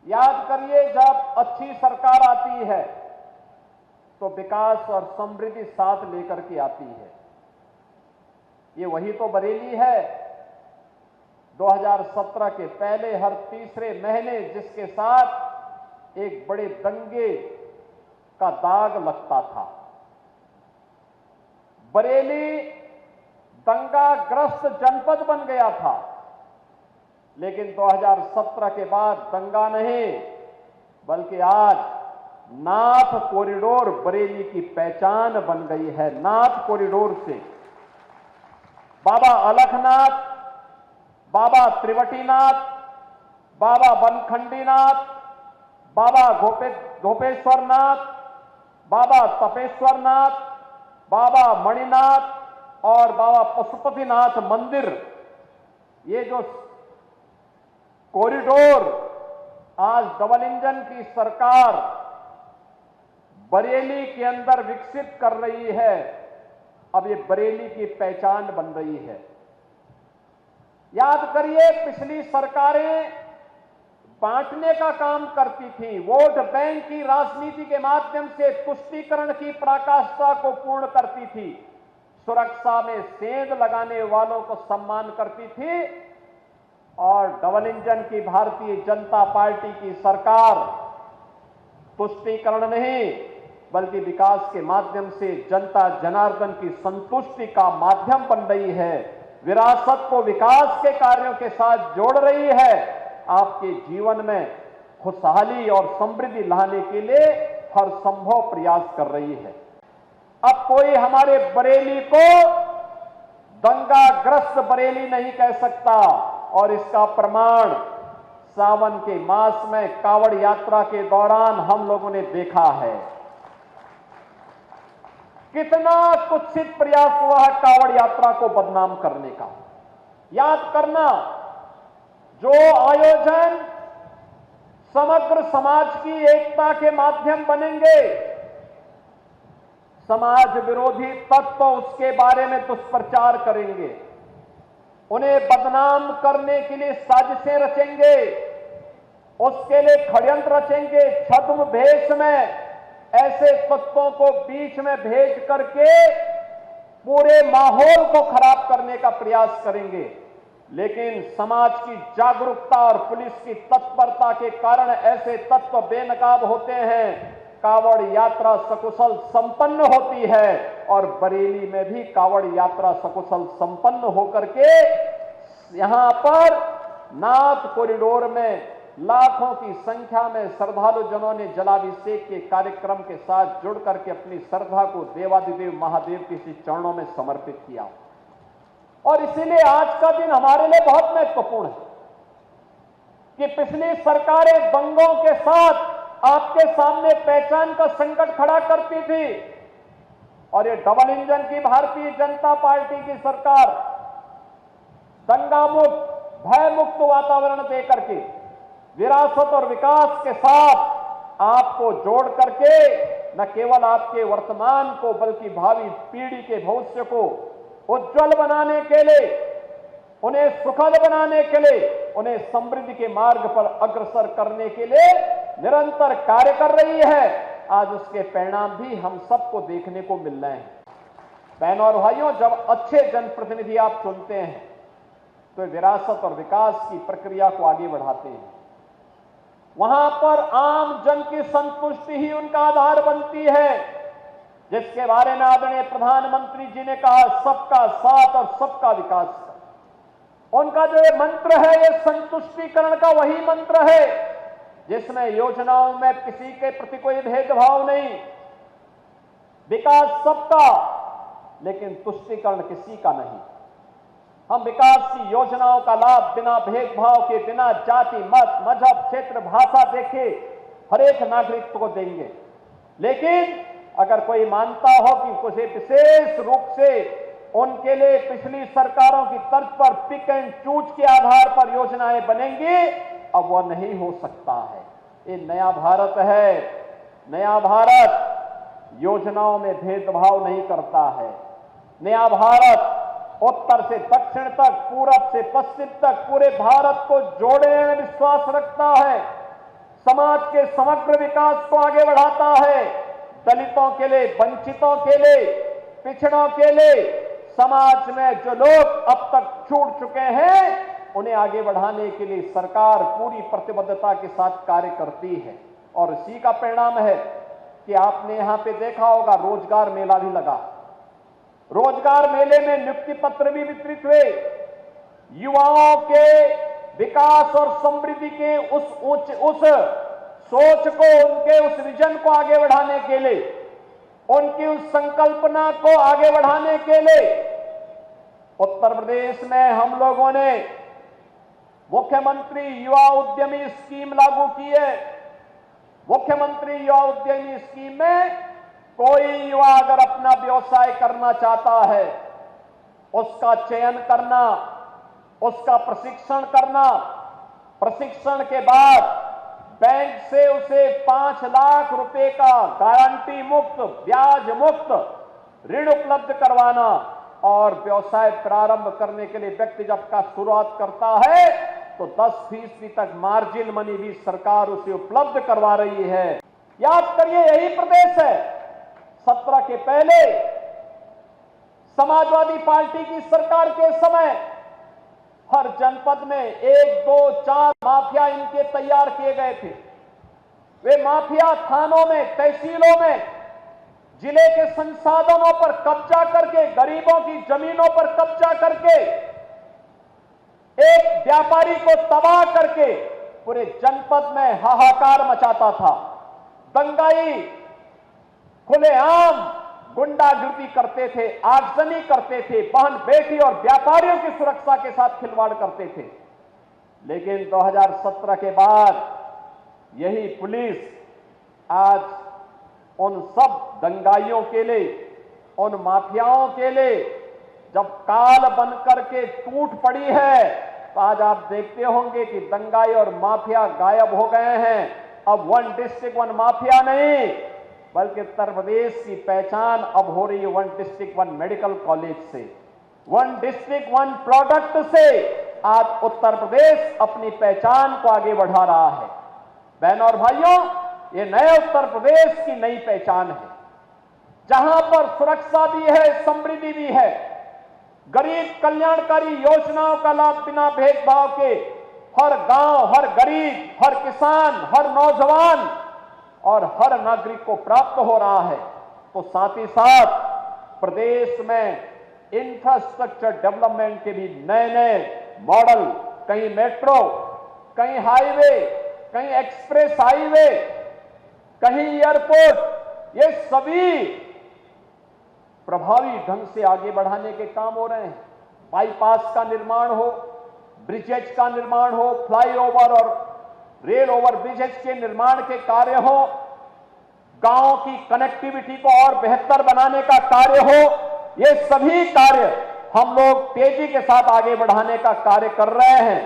याद करिए, जब अच्छी सरकार आती है तो विकास और समृद्धि साथ लेकर के आती है। ये वही तो बरेली है 2017 के पहले हर तीसरे महीने जिसके साथ एक बड़े दंगे का दाग लगता था। बरेली दंगाग्रस्त जनपद बन गया था, लेकिन 2017 के बाद दंगा नहीं बल्कि आज नाथ कॉरिडोर बरेली की पहचान बन गई है। नाथ कॉरिडोर से बाबा अलखनाथ, बाबा त्रिवटीनाथ, बाबा बनखंडीनाथ, बाबा गोपेश्वरनाथ, बाबा तपेश्वरनाथ, बाबा मणिनाथ और बाबा पशुपतिनाथ मंदिर, ये जो कॉरिडोर आज डबल इंजन की सरकार बरेली के अंदर विकसित कर रही है, अब ये बरेली की पहचान बन रही है। याद करिए, पिछली सरकारें बांटने का काम करती थी, वोट बैंक की राजनीति के माध्यम से तुष्टीकरण की पराकाष्ठा को पूर्ण करती थी, सुरक्षा में सेंध लगाने वालों को सम्मान करती थी, और डबल इंजन की भारतीय जनता पार्टी की सरकार तुष्टीकरण नहीं बल्कि विकास के माध्यम से जनता जनार्दन की संतुष्टि का माध्यम बन रही है। विरासत को विकास के कार्यों के साथ जोड़ रही है, आपके जीवन में खुशहाली और समृद्धि लाने के लिए हर संभव प्रयास कर रही है। अब कोई हमारे बरेली को दंगाग्रस्त बरेली नहीं कह सकता, और इसका प्रमाण सावन के मास में कावड़ यात्रा के दौरान हम लोगों ने देखा है। कितना कुत्सित प्रयास हुआ है कावड़ यात्रा को बदनाम करने का। याद करना, जो आयोजन समग्र समाज की एकता के माध्यम बनेंगे, समाज विरोधी तत्व उसके बारे में दुष्प्रचार करेंगे, उन्हें बदनाम करने के लिए साजिशें रचेंगे, उसके लिए षड्यंत्र रचेंगे, छद्म भेष में ऐसे तत्वों को बीच में भेज करके पूरे माहौल को खराब करने का प्रयास करेंगे। लेकिन समाज की जागरूकता और पुलिस की तत्परता के कारण ऐसे तत्व बेनकाब होते हैं, कावड़ यात्रा सकुशल संपन्न होती है, और बरेली में भी कावड़ यात्रा सकुशल संपन्न होकर के यहां पर नाथ कॉरिडोर में लाखों की संख्या में श्रद्धालु जनों ने जलाभिषेक के कार्यक्रम के साथ जुड़ करके अपनी श्रद्धा को देवादिदेव महादेव के श्री चरणों में समर्पित किया। और इसीलिए आज का दिन हमारे लिए बहुत महत्वपूर्ण है कि पिछली सरकारें दंगों के साथ आपके सामने पहचान का संकट खड़ा करती थी, और ये डबल इंजन की भारतीय जनता पार्टी की सरकार दंगा मुक्त, भय मुक्त वातावरण देकर के विरासत और विकास के साथ आपको जोड़ करके न केवल आपके वर्तमान को बल्कि भावी पीढ़ी के भविष्य को उज्जवल बनाने के लिए, उन्हें सुखद बनाने के लिए, उन्हें समृद्धि के मार्ग पर अग्रसर करने के लिए निरंतर कार्य कर रही है। आज उसके परिणाम भी हम सबको देखने को मिल रहे हैं। बहनों और भाइयों, जब अच्छे जनप्रतिनिधि आप चुनते हैं तो विरासत और विकास की प्रक्रिया को आगे बढ़ाते हैं। वहां पर आम जन की संतुष्टि ही उनका आधार बनती है, जिसके बारे में आदरणीय प्रधानमंत्री जी ने कहा, सबका साथ और सबका विकास का। उनका जो ये मंत्र है, ये संतुष्टिकरण का वही मंत्र है जिसमें योजनाओं में किसी के प्रति कोई भेदभाव नहीं, विकास सबका लेकिन तुष्टिकरण किसी का नहीं। हम विकास की योजनाओं का लाभ बिना भेदभाव के, बिना जाति, मत, मजहब, क्षेत्र, भाषा देखे हर एक नागरिक को देंगे। लेकिन अगर कोई मानता हो कि कुछ विशेष रूप से उनके लिए पिछली सरकारों की तर्ज पर पिक एंड चूज के आधार पर योजनाएं बनेंगी, अब वह नहीं हो सकता है। ये नया भारत है। नया भारत योजनाओं में भेदभाव नहीं करता है। नया भारत उत्तर से दक्षिण तक, पूरब से पश्चिम तक पूरे भारत को जोड़ने में विश्वास रखता है। समाज के समग्र विकास को आगे बढ़ाता है। दलितों के लिए, वंचितों के लिए, पिछड़ों के लिए, समाज में जो लोग अब तक छूट चुके हैं उन्हें आगे बढ़ाने के लिए सरकार पूरी प्रतिबद्धता के साथ कार्य करती है। और इसी का परिणाम है कि आपने यहां पे देखा होगा, रोजगार मेला भी लगा। रोजगार मेले में नियुक्ति पत्र भी वितरित हुए। युवाओं के विकास और समृद्धि के उस सोच को, उनके उस विजन को आगे बढ़ाने के लिए, उनकी उस संकल्पना को आगे बढ़ाने के लिए उत्तर प्रदेश में हम लोगों ने मुख्यमंत्री युवा उद्यमी स्कीम लागू की है। मुख्यमंत्री युवा उद्यमी स्कीम में कोई युवा अगर अपना व्यवसाय करना चाहता है, उसका चयन करना, उसका प्रशिक्षण करना, प्रशिक्षण के बाद बैंक से उसे 5 लाख रुपए का गारंटी मुक्त, ब्याज मुक्त ऋण उपलब्ध करवाना और व्यवसाय प्रारंभ करने के लिए व्यक्ति जब का शुरुआत करता है तो 10% तक मार्जिन मनी भी सरकार उसे उपलब्ध करवा रही है। याद करिए, यही प्रदेश है 17 के पहले समाजवादी पार्टी की सरकार के समय हर जनपद में 1, 2, 4 माफिया इनके तैयार किए गए थे। वे माफिया थानों में, तहसीलों में जिले के संसाधनों पर कब्जा करके, गरीबों की जमीनों पर कब्जा करके, एक व्यापारी को तबाह करके पूरे जनपद में हाहाकार मचाता था। दंगाई, खुलेआम गुंडागर्दी करते थे, आगजनी करते थे, बहन बेटी और व्यापारियों की सुरक्षा के साथ खिलवाड़ करते थे। लेकिन 2017 के बाद यही पुलिस आज उन सब दंगाइयों के लिए, उन माफियाओं के लिए जब काल बनकर के टूट पड़ी है तो आज आप देखते होंगे कि दंगाई और माफिया गायब हो गए हैं। अब 1 डिस्ट्रिक्ट 1 माफिया नहीं, बल्कि उत्तर प्रदेश की पहचान अब हो रही है 1 डिस्ट्रिक्ट 1 मेडिकल कॉलेज से, 1 डिस्ट्रिक्ट 1 प्रोडक्ट से आज उत्तर प्रदेश अपनी पहचान को आगे बढ़ा रहा है। बहनों और भाइयों, ये नए उत्तर प्रदेश की नई पहचान है, जहां पर सुरक्षा भी है, समृद्धि भी है, गरीब कल्याणकारी योजनाओं का लाभ बिना भेदभाव के हर गांव, हर गरीब, हर किसान, हर नौजवान और हर नागरिक को प्राप्त हो रहा है। तो साथ ही साथ प्रदेश में इंफ्रास्ट्रक्चर डेवलपमेंट के भी नए नए मॉडल, कहीं मेट्रो, कहीं हाईवे, कहीं एक्सप्रेस हाईवे, कहीं एयरपोर्ट, ये सभी प्रभावी ढंग से आगे बढ़ाने के काम हो रहे हैं। बाईपास का निर्माण हो, ब्रिजेज का निर्माण हो, फ्लाईओवर और रेल ओवर ब्रिजेज के निर्माण के कार्य हो, गांवों की कनेक्टिविटी को और बेहतर बनाने का कार्य हो, ये सभी कार्य हम लोग तेजी के साथ आगे बढ़ाने का कार्य कर रहे हैं।